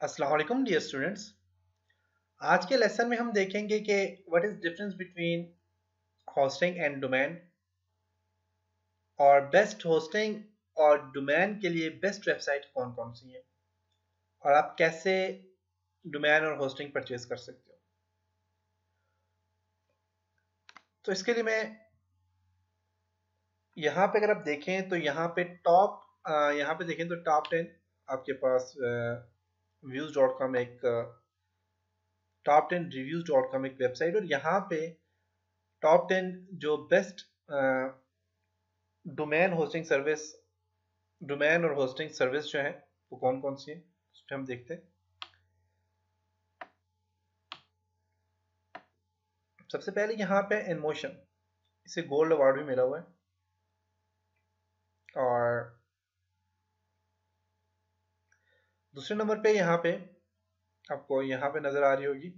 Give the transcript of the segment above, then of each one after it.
अस्सलाम वालेकुम dear students. आज के लेसन में हम देखेंगे कि what is difference between hosting and domain और बेस्ट होस्टिंग और डोमेन के लिए बेस्ट वेबसाइट कौन कौन सी है और आप कैसे डोमेन और होस्टिंग परचेज कर सकते हो। तो इसके लिए मैं यहाँ पे अगर आप देखें तो यहाँ पे देखें तो टॉप 10 आपके पास views.com एक top 10 reviews.com एक वेबसाइट और यहाँ पे टॉप 10 जो best domain hosting service domain और होस्टिंग सर्विस जो है वो कौन कौन सी है उस पर हम देखते हैं। सबसे पहले यहाँ पे इनमोशन, इसे गोल्ड अवार्ड भी मिला हुआ है। और दूसरे नंबर पे यहाँ पे आपको यहाँ पे नजर आ रही होगी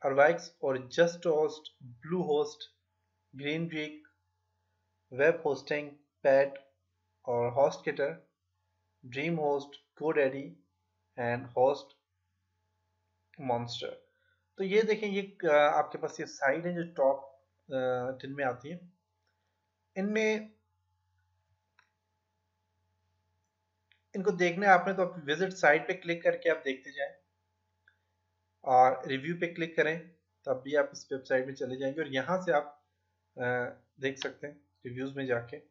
अर्वाइक्स और JustHost, Bluehost, GreenGeeks, web hosting, पैट और HostGator, DreamHost, GoDaddy and HostMonster. तो ये देखें, ये आपके पास ये साइट है जो टॉप 10 में आती है। इनमें इनको देखना है आपने तो आप विजिट साइट पे क्लिक करके आप देखते जाएं और रिव्यू पे क्लिक करें तब भी आप इस वेबसाइट में चले जाएंगे और यहाँ से आप अ, देख सकते हैं रिव्यूज में जाके।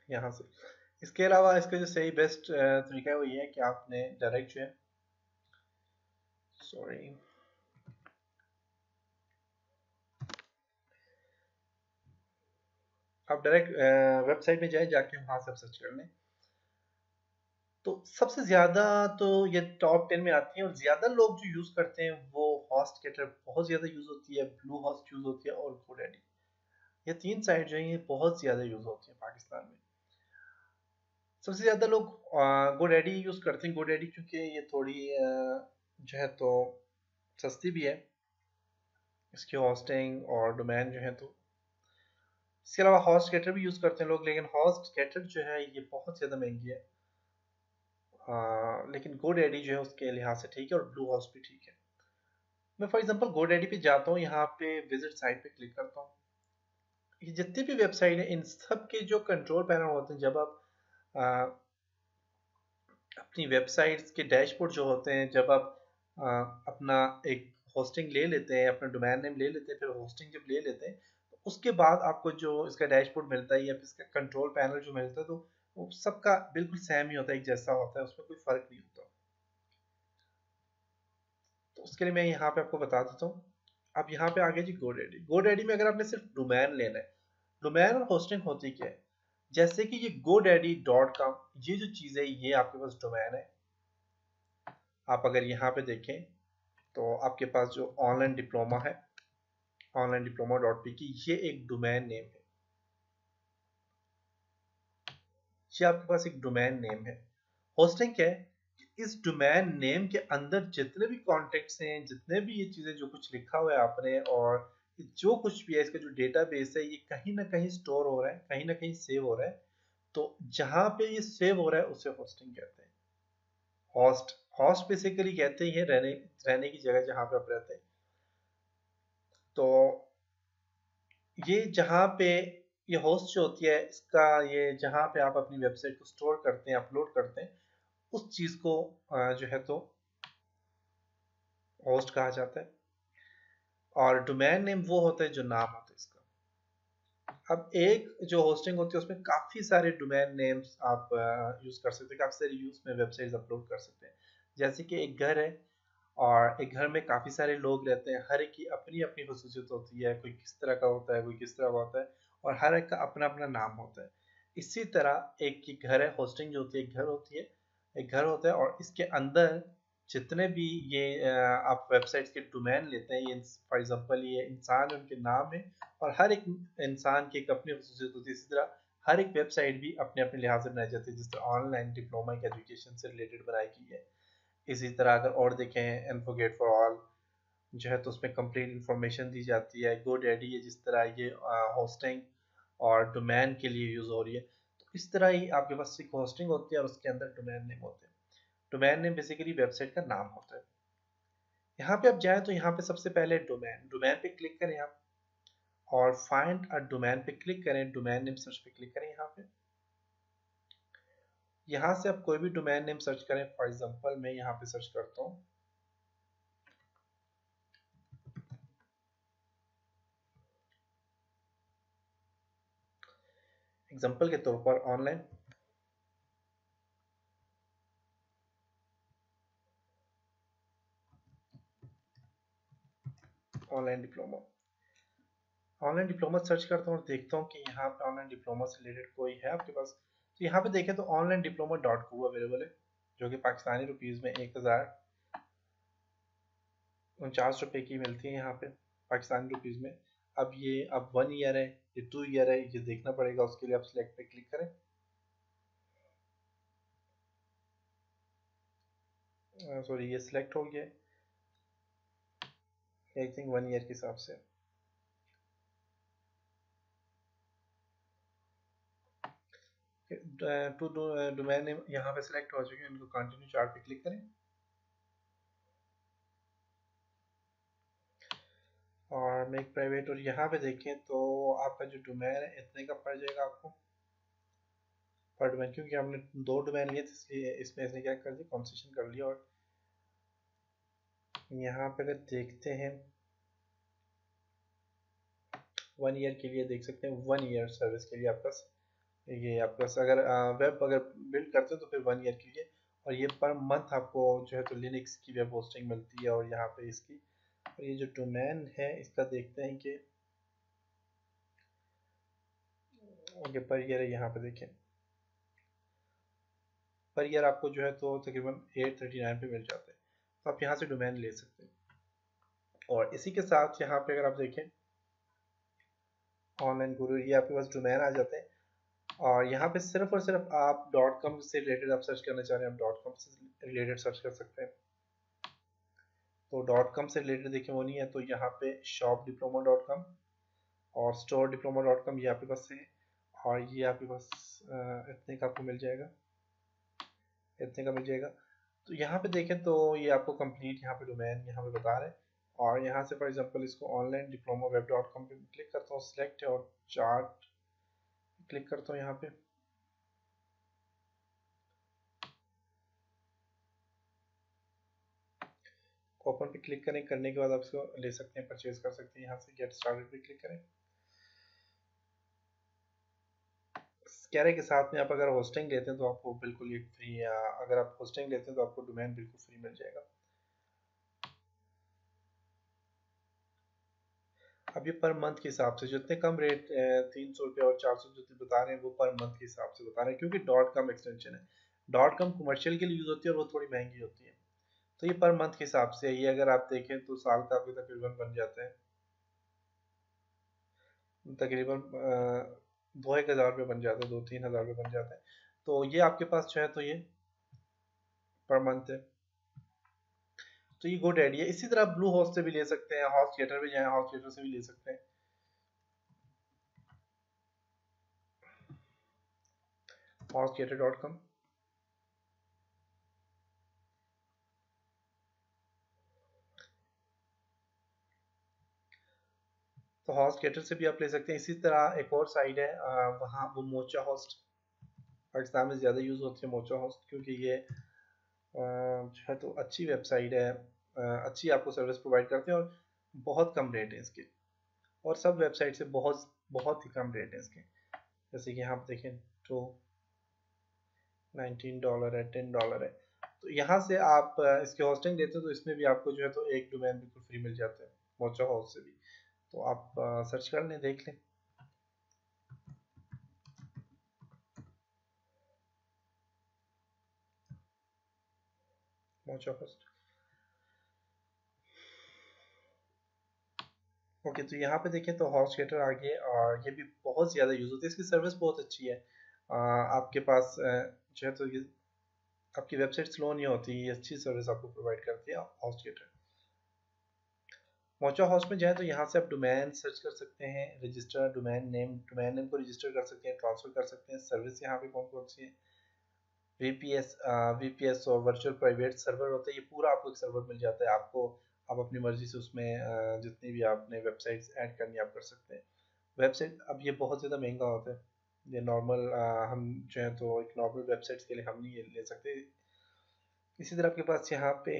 यहाँ से इसके अलावा इसका जो सही बेस्ट तरीका है वो ये है कि आपने डायरेक्ट जो है सॉरी आप डायरेक्ट वेबसाइट में जाए जाके वहाँ से सर्च कर लें। तो सबसे ज़्यादा तो ये टॉप 10 में आती है और ज़्यादा लोग जो यूज़ करते हैं वो हॉस्टगेटर बहुत ज़्यादा यूज़ होती है, ब्लू होस्ट यूज़ होती है और गोडैडी। ये तीन साइट जो है ये बहुत ज़्यादा यूज़ होती है पाकिस्तान में। सबसे ज़्यादा लोग गोडैडी यूज़ करते हैं, गोडैडी क्योंकि ये थोड़ी जो है तो सस्ती भी है, इसकी होस्टिंग और डोमेन जो है तो। इसके अलावा हॉस्टगेटर भी यूज़ करते हैं लोग, लेकिन हॉस्टगेटर जो है ये बहुत ज़्यादा महंगी है। लेकिन गोडैडी जो है उसके लिहाज से ठीक है और ब्लू होस्ट भी ठीक है। मैं फॉर एग्जांपल गोडैडी पे जाता हूँ, यहाँ पे विजिट साइट पे क्लिक करता हूँ। ये जितनी भी वेबसाइट है इन सब के जो कंट्रोल पैनल होते हैं, जब आप आ, अपनी वेबसाइट्स के डैशबोर्ड जो होते हैं, जब आप अपना एक होस्टिंग ले लेते हैं, अपना डोमेन नेम ले लेते हैं, फिर होस्टिंग जब ले लेते हैं तो उसके बाद आपको जो इसका डैशबोर्ड मिलता है या फिर इसका कंट्रोल पैनल जो मिलता है तो वो सबका बिल्कुल सेम ही होता है, एक जैसा होता है, उसमें कोई फर्क नहीं होता। तो उसके लिए मैं यहाँ पे आपको बता देता हूँ। अब यहाँ पे आ गया जी गोडैडी। गोडैडी में अगर आपने सिर्फ डोमेन लेना है, डोमेन और होस्टिंग होती क्या है, जैसे कि ये godaddy.com, ये जो चीज़ है ये आपके पास डोमेन है। आप अगर यहाँ पे देखें तो आपके पास जो ऑनलाइन डिप्लोमा है, ऑनलाइन डिप्लोमा डॉट पी की, ये एक डोमेन नेम है। ये आपके पास एक डोमेन नेम है। होस्टिंग क्या है, इस डोमेन नेम के अंदर जितने भी कॉन्टेक्ट्स हैं, जितने भी ये चीज़ें जो कुछ लिखा हुआ है आपने और जो कुछ भी है, इसका जो डेटाबेस है ये कहीं ना कहीं स्टोर हो रहा है, कहीं ना कहीं सेव हो रहा है। तो जहां पे ये सेव हो रहा है उसे होस्टिंग कहते हैं। होस्ट होस्ट बेसिकली कहते हैं रहने रहने की जगह जहां पे आप रहते हैं। तो ये जहाँ पे ये होस्ट जो होती है, इसका ये जहाँ पे आप अपनी वेबसाइट को स्टोर करते हैं, अपलोड करते हैं, उस चीज़ को जो है तो होस्ट कहा जाता है। और डोमेन नेम वो होता है जो नाम होता है इसका। अब एक जो होस्टिंग होती है उसमें काफ़ी सारे डोमेन नेम्स आप यूज़ कर सकते हैं, काफ़ी सारे यूज़ में वेबसाइट्स अपलोड कर सकते हैं। जैसे कि एक घर है और एक घर में काफ़ी सारे लोग रहते हैं, हर एक की अपनी अपनी खसूसियत होती है, कोई किस तरह का होता है, कोई किस तरह का होता है और हर एक का अपना अपना नाम होता है। इसी तरह एक की घर है, होस्टिंग जो होती है एक घर होती है, एक घर होता है और इसके अंदर जितने भी ये आप वेबसाइट्स के डोमेन लेते हैं, ये फॉर एग्जांपल ये इंसान उनके नाम है और हर एक इंसान की एक अपनी खसूसियत होती है। इसी तरह हर एक वेबसाइट भी अपने अपने लिहाज से बनाई जाती है, जिस तरह ऑनलाइन डिप्लोमा की एजुकेशन से रिलेटेड बनाई गई है। इसी तरह अगर और देखें एडवोकेट फॉर ऑल जो है तो उसमें कंप्लीट इंफॉर्मेशन दी जाती है। गोडैडी है जिस तरह ये होस्टिंग और डोमेन के लिए यूज़ हो रही है। तो इस तरह ही आपके पास एक होस्टिंग होती है और उसके अंदर डोमेन नेम होते हैं। डोमेन नेम बेसिकली वेबसाइट का नाम होता है। यहाँ पे आप जाएं तो यहाँ पे सबसे पहले डोमेन डोमेन पे क्लिक करें आप, और फाइंड अ डोमेन पे क्लिक करें, डोमेन नेम सर्च पे क्लिक करें। यहाँ पे यहाँ से आप कोई भी डोमेन नेम सर्च करें। फॉर एग्जांपल मैं यहाँ पे सर्च करता हूँ एग्जांपल के तौर पर online online diploma. Online diploma search करता हूँ और देखता हूँ कि यहाँ पे ऑनलाइन डिप्लोमा से रिलेटेड कोई है आपके पास। तो यहाँ पे देखें तो ऑनलाइन डिप्लोमा डॉट को अवेलेबल है, जो कि पाकिस्तानी रुपीज़ में 1049 रुपये की मिलती है यहाँ पे पाकिस्तानी रुपीज़ में। अब 1 ईयर है, ये 2 ईयर है, ये देखना पड़ेगा। उसके लिए आप सिलेक्ट पे क्लिक करें। सॉरी, ये सिलेक्ट हो गया आई थिंक 1 ईयर के हिसाब से। टू डोमेन यहाँ पे सिलेक्ट हो चुके हैं, इनको कंटिन्यू चार्ट पे क्लिक करें और मेक प्राइवेट। और यहाँ पे देखें तो आपका जो डोमेन है इतने का पड़ जाएगा आपको पर डोमेन, क्योंकि हमने 2 डोमेन लिए थे इसलिए इसमें इसने क्या कर दिया, कंसेशन कर लिया। और यहाँ पे अगर देखते हैं 1 ईयर के लिए देख सकते हैं, 1 ईयर सर्विस के लिए आपका ये आपके पास अगर वेब अगर बिल्ड करते हो तो फिर 1 ईयर के लिए। और ये पर मंथ आपको जो है तो लिनक्स की वेब होस्टिंग मिलती है। और यहाँ पे इसकी और ये जो डोमेन है इसका देखते हैं कि ये पर ईयर है। यहाँ पे देखें पर ईयर आपको जो है तो तकरीबन 839 पे मिल जाता है। तो आप यहाँ से डोमेन ले सकते हैं। और इसी के साथ यहाँ पे अगर आप देखें ऑनलाइन गुरु, ये आपके पास डोमेन आ जाते हैं। और यहाँ पे सिर्फ और सिर्फ आप डॉट कॉम से रिलेटेड आप सर्च करना चाह रहे हैं, आप डॉट कॉम से रिलेटेड सर्च कर सकते हैं। तो डॉट कॉम से रिलेटेड देखिए वो नहीं है, तो यहाँ पे शॉप डिप्लोमा डॉट कॉम और स्टोर डिप्लोमा डॉट कॉम ये आपके पास है। और ये आपके पास इतने का आपको मिल जाएगा, इतने का मिल जाएगा। तो यहाँ पे देखें तो ये आपको कंप्लीट यहाँ पे डोमेन यहाँ पे बता रहे हैं। और यहाँ से फॉर एग्जांपल इसको online diploma web dot com पे क्लिक करता हूँ, सिलेक्ट है और चार्ट क्लिक करता हूँ। यहाँ पे ओपन पे क्लिक करें, करने के बाद आप इसको ले सकते हैं, परचेज कर सकते हैं। यहाँ से गेट स्टार्टेड पे क्लिक करें। कैरे के साथ में आप अगर होस्टिंग लेते हैं तो आपको बिल्कुल ये फ्री है, अगर आप होस्टिंग लेते हैं तो आपको डोमेन बिल्कुल फ्री मिल जाएगा। अब ये पर मंथ के हिसाब से जितने कम रेट 300 रुपये और 400 जो बता रहे हैं वो पर मंथ के हिसाब से बता रहे हैं, क्योंकि डॉट कॉम एक्सटेंशन है। डॉट कॉम कमर्शियल के लिए यूज़ होती है और वो थोड़ी महंगी होती है। तो ये पर मंथ के हिसाब से ये अगर आप देखें तो साल का आपके तकरीबन बन जाता है तकरीबन 2-1 हज़ार रुपये बन जाता है, 2-3 हज़ार रुपये बन जाता है। तो ये आपके पास जो है तो ये पर मंथ है। तो ये गुड आइडिया। इसी तरह ब्लू होस्ट से भी ले सकते हैं, हॉस्ट थिएटर पे जाएं, हॉस्ट थिएटर से भी ले सकते हैं। hosttheater.com। तो हॉस्ट थिएटर से भी आप ले सकते हैं। इसी तरह एक और साइट है वहाँ वो मोचा होस्ट, पाकिस्तान में ज़्यादा यूज़ होती है मोचा होस्ट, क्योंकि ये जो है तो अच्छी वेबसाइट है, अच्छी आपको सर्विस प्रोवाइड करते हैं और बहुत कम रेट है इसके। और सब वेबसाइट से बहुत बहुत ही कम रेट है इसके। जैसे कि यहाँ आप देखें तो $19 है, $10 है। तो यहाँ से आप इसके होस्टिंग देते हो तो इसमें भी आपको जो है तो एक डोमेन बिल्कुल फ्री मिल जाता है मोचा होस्ट से भी। तो आप सर्च कर लें, देख लें मोचा होस्ट। ओके, तो यहाँ पे देखें तो हॉस्ट थिएटर आ गया और ये भी बहुत ज़्यादा यूज़ होती है, इसकी सर्विस बहुत अच्छी है। आपके पास जो है तो ये आपकी वेबसाइट स्लो नहीं होती, ये अच्छी सर्विस आपको प्रोवाइड करती है हॉस्ट थिएटर। मोचा होस्ट में जाए तो यहाँ से आप डोमेन सर्च कर सकते हैं, रजिस्टर डोमेन नेम को रजिस्टर कर सकते हैं, ट्रांसफर कर सकते हैं। सर्विस यहाँ पे कौन कौन सी है, वीपीएस, वीपीएस और वर्चुअल प्राइवेट सर्वर होता है, ये पूरा आपको एक सर्वर मिल जाता है आपको। आप अपनी मर्जी से उसमें जितनी भी आपने वेबसाइट्स ऐड करनी आप कर सकते हैं। वेबसाइट अब ये बहुत ज़्यादा महंगा होता है, ये नॉर्मल हम जो है तो एक नॉर्मल वेबसाइट्स के लिए हम नहीं ये ले सकते। इसी तरह आपके पास यहाँ पे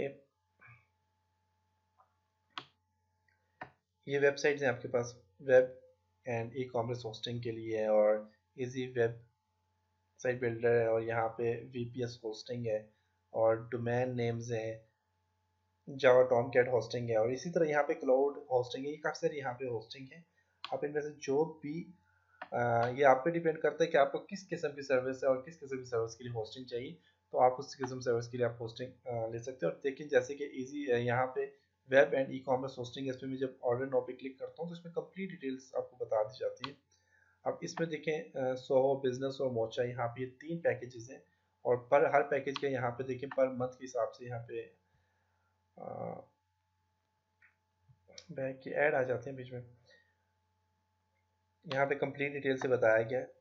ये वेबसाइट्स हैं आपके पास, web and ecommerce hosting के लिए है, और इजी वेब साइट बिल्डर है, और यहाँ पे वीपीएस होस्टिंग है, और डोमेन नेम्स हैं, जावा टॉम कैट होस्टिंग है, और इसी तरह यहाँ पे क्लाउड होस्टिंग है। ये काफ़ी सारी यहाँ पे होस्टिंग है। आप इनमें से जो भी ये आप पे डिपेंड करता है कि आपको किस किस्म की सर्विस है और किस किस्म की सर्विस के लिए होस्टिंग चाहिए, तो आप उस किस्म सर्विस के लिए आप होस्टिंग ले सकते हो। और देखिए जैसे कि इजी यहाँ पे web and ecommerce hosting है, इसमें मैं जब ऑर्डर नाउ पे क्लिक करता हूँ तो इसमें कंप्लीट डिटेल्स आपको बता दी जाती है। अब इसमें देखें सोहो बिजनेस और मोचा, यहाँ पे ये 3 पैकेजेस हैं, और पर हर पैकेज का यहाँ पे देखें पर मंथ के हिसाब से यहाँ पे बैंक की ऐड आ जाते हैं बीच में। यहाँ पे कंप्लीट डिटेल से बताया गया है,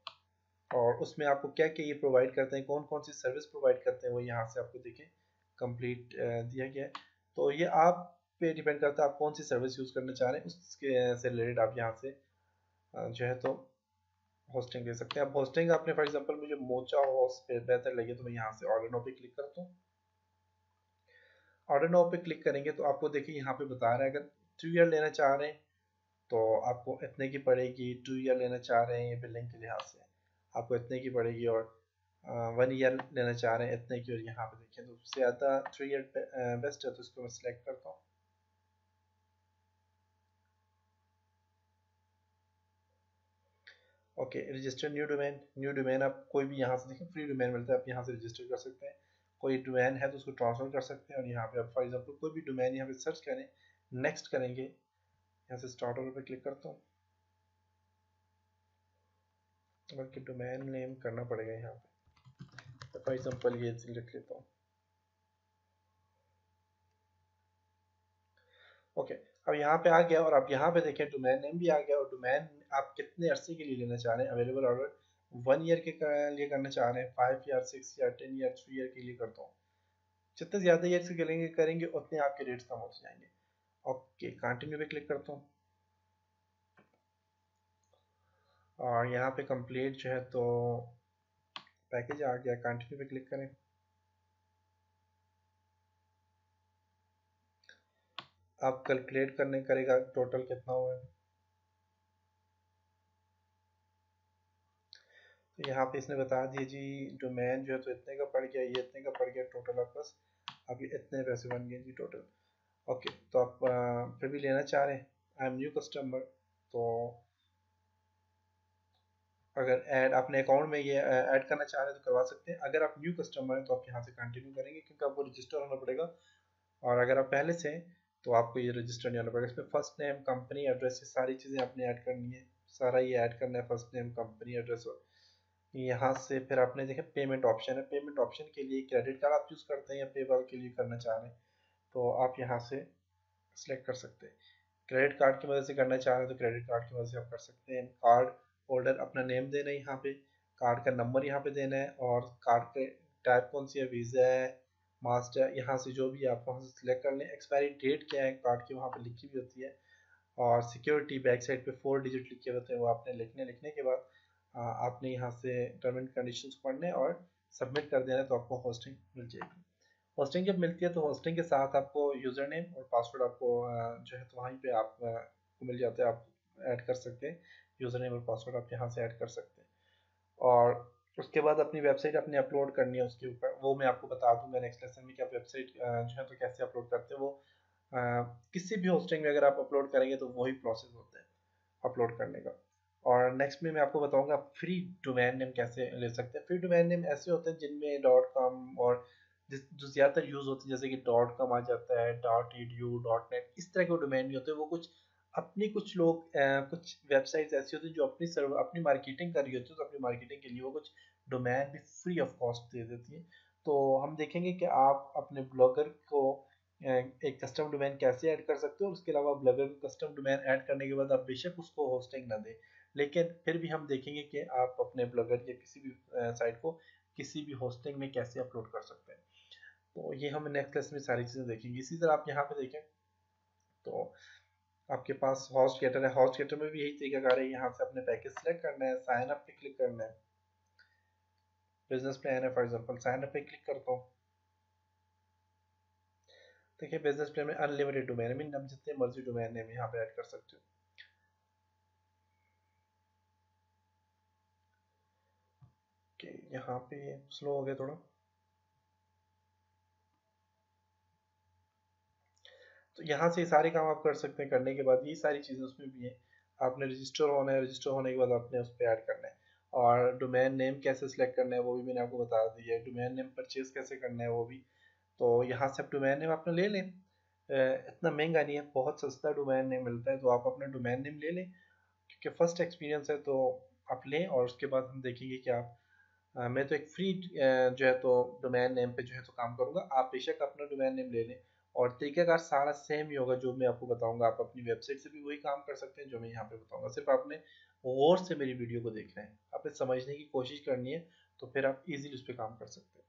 और उसमें आपको क्या क्या ये प्रोवाइड करते हैं, कौन कौन सी सर्विस प्रोवाइड करते हैं, वो यहाँ से आपको देखें कंप्लीट दिया गया है। तो ये आप पे डिपेंड करता है आप कौन सी सर्विस यूज़ करना चाह रहे हैं, उसके से रिलेटेड आप यहाँ से जो है तो होस्टिंग ले सकते हैं। अब होस्टिंग आपने फॉर एग्जांपल मुझे मोचा होस्ट पे बेहतर लगे तो मैं यहाँ से ऑर्डर नाउ पे क्लिक करता हूँ। ऑर्डर नाउ पे क्लिक करेंगे तो आपको देखिए यहाँ पे बता रहा है, अगर 3 ईयर लेना चाह रहे हैं तो आपको इतने की पड़ेगी, 2 ईयर लेना चाह रहे हैं ये बिलिंग के लिहाज से आपको इतने की पड़ेगी, और 1 ईयर लेना चाह रहे हैं इतने की। और यहाँ पे देखिए तो सबसे ज़्यादा 3 ईयर बेस्ट है, तो इसको मैं सिलेक्ट करता हूँ। ओके, रजिस्टर न्यू डोमेन आप कोई भी यहाँ से देखें फ्री डोमेन मिलता है, आप यहाँ से रजिस्टर कर सकते हैं। कोई डोमेन है तो उसको ट्रांसफर कर सकते हैं, और यहाँ पे आप फॉर एग्जांपल कोई भी डोमेन यहाँ पे सर्च करें, नेक्स्ट करेंगे, यहाँ से स्टार्ट ऑर्डर पे क्लिक करता हूँ, बल्कि डोमेन नेम करना पड़ेगा यहाँ पे, फॉर एग्जांपल ये लिख लेता हूँ। ओके, अब यहाँ पे आ गया, और आप यहाँ पे देखें डोमेन नेम भी आ गया, और डोमेन आप कितने अरसे के लिए लेना चाह रहे हैं। अवेलेबल ऑर्डर 1 ईयर के लिए करना चाह रहे हैं, 5 ईयर, 6 ईयर, 10 ईयर, 3 ईयर के लिए करता हूँ। जितने ज़्यादा ईयर से करेंगे करेंगे उतने आपके रेट्स कम होते जाएंगे। ओके, कंटिन्यू पे क्लिक करता हूँ, और यहाँ पे कंप्लीट जो है तो पैकेज आ गया, कंटिन्यू पे क्लिक करें। आप कैलकुलेट करने करेगा टोटल कितना हुआ है, तो यहाँ पे इसने बता दिया जी डोमेन जो है तो इतने का पड़ गया, ये इतने का पड़ गया, टोटल आपके पास अब ये इतने पैसे बन गए जी टोटल। ओके, तो आप फिर भी लेना चाह रहे हैं, आई एम न्यू कस्टमर, तो अगर ऐड अपने अकाउंट में ये ऐड करना चाह रहे हैं तो करवा सकते हैं। अगर आप न्यू कस्टमर हैं तो आप यहाँ से कंटिन्यू करेंगे क्योंकि आपको रजिस्टर होना पड़ेगा, और अगर आप पहले से हैं तो आपको ये रजिस्टर नहीं होना पड़ेगा। इसमें फर्स्ट नेम, कंपनी एड्रेस, ये सारी चीज़ें आपने ऐड करनी है, सारा ये ऐड करना है, फर्स्ट नेम, कंपनी एड्रेस। यहाँ से फिर आपने देखा पेमेंट ऑप्शन है, पेमेंट ऑप्शन के लिए क्रेडिट कार्ड आप यूज़ करते हैं या पेपाल के लिए करना चाह रहे हैं तो आप यहाँ से सिलेक्ट कर सकते हैं। क्रेडिट कार्ड की मदद से करना चाह रहे हैं तो क्रेडिट कार्ड की मदद से आप कर सकते हैं। कार्ड होल्डर अपना नेम देना है यहाँ पे, कार्ड का नंबर यहाँ पे देना है, और कार्ड के टाइप कौन सी है, वीज़ा है, मास्टर, यहाँ से जो भी आप वहाँ से सिलेक्ट कर लें। एक्सपायरी डेट क्या है कार्ड की वहाँ पे लिखी भी होती है, और सिक्योरिटी बैक साइड पे 4 डिजिट लिखे होते हैं, वो आपने लिखने के बाद आपने यहाँ से टर्म एंड कंडीशंस पढ़ने और सबमिट कर देना, तो आपको होस्टिंग मिल जाएगी। होस्टिंग जब मिलती है तो होस्टिंग के साथ आपको यूज़र नेम और पासवर्ड आपको जो है तो वहीं पे आप को मिल जाता है, आप ऐड कर सकते हैं। यूज़र नेम और पासवर्ड आप यहाँ से ऐड कर सकते हैं, और उसके बाद अपनी वेबसाइट अपने अपलोड करनी है उसके ऊपर, वो मैं आपको बता दूंगा नेक्स्ट लेसन में कि आप वेबसाइट जो है तो कैसे अपलोड करते हैं। वो अ, किसी भी होस्टिंग में अगर आप अपलोड करेंगे तो वही प्रोसेस होता है अपलोड करने का। और नेक्स्ट में मैं आपको बताऊंगा आप फ्री डोमेन नेम कैसे ले सकते हैं। फ्री डोमेन नेम ऐसे होते हैं जिनमें डॉट कॉम और जो ज़्यादातर यूज़ होती है, जैसे कि डॉट कॉम आ जाता है, डॉट edu, डॉट नेट, इस तरह के डोमेन नहीं होते। वो कुछ अपनी कुछ लोग कुछ वेबसाइट्स ऐसी होती हैं जो अपनी सर्व अपनी मार्केटिंग कर रही होती है, तो अपनी मार्केटिंग के लिए वो कुछ डोमेन भी फ्री ऑफ कॉस्ट दे देती है। तो हम देखेंगे कि आप अपने ब्लॉगर को एक कस्टम डोमेन कैसे ऐड कर सकते हो, और उसके अलावा ब्लॉगर को कस्टम डोमेन ऐड करने के बाद आप बेशक उसको होस्टिंग ना दें, लेकिन फिर भी हम देखेंगे कि आप अपने ब्लॉगर या किसी भी साइट को किसी भी होस्टिंग में कैसे अपलोड कर सकते हैं। तो ये हम नेक्स्ट क्लास में सारी चीज़ें देखेंगे। इसी तरह आप यहाँ पे देखें तो आपके पास हॉस्ट गेटर है। हॉस्ट गेटर में भी यही तरीकाकार है, यहाँ से अपने पैकेज सेलेक्ट करना है, साइन अप पे क्लिक करना है। बिजनेस प्लान है फॉर एग्जांपल, साइन अप पे क्लिक करता हूँ। देखिए बिजनेस प्लान में अनलिमिटेड डोमेन है, मीन आप जितने मर्जी डोमेन नेम यहाँ पे ऐड कर सकते हो। कि यहाँ पे स्लो हो गया थोड़ा। तो यहाँ से ये सारे काम आप कर सकते हैं। करने के बाद ये सारी चीज़ें उसमें भी है। आपने रजिस्टर होना है, रजिस्टर होने के बाद आपने उस पर ऐड करना है, और डोमेन नेम कैसे सिलेक्ट करना है वो भी मैंने आपको बता दिया है। डोमेन नेम परचेज कैसे करना है वो भी। तो यहाँ से आप डोमेन नेम अपना ले लें। इतना महंगा नहीं है, बहुत सस्ता डोमेन नेम मिलता है, तो आप अपना डोमेन नेम ले लें, क्योंकि फर्स्ट एक्सपीरियंस है तो आप लें। और उसके बाद हम देखेंगे कि आप मैं तो एक फ्री जो है तो डोमेन नेम पे जो है तो काम करूँगा। आप बेशक अपना डोमेन नेम ले लें, और तरीक़ाकार सारा सेम ही होगा जो मैं आपको बताऊँगा। आप अपनी वेबसाइट से भी वही काम कर सकते हैं जो मैं यहाँ पे बताऊँगा, सिर्फ आपने गौर से मेरी वीडियो को देखना है, आपने समझने की कोशिश करनी है, तो फिर आप इजीली उस पर काम कर सकते हैं।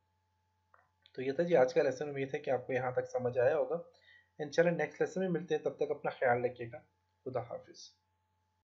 तो ये था जी आज का लेसन। उम्मीद है कि आपको यहाँ तक समझ आया होगा। इंशाल्लाह नेक्स्ट लेसन में मिलते हैं, तब तक अपना ख्याल रखिएगा। खुदा हाफिज़।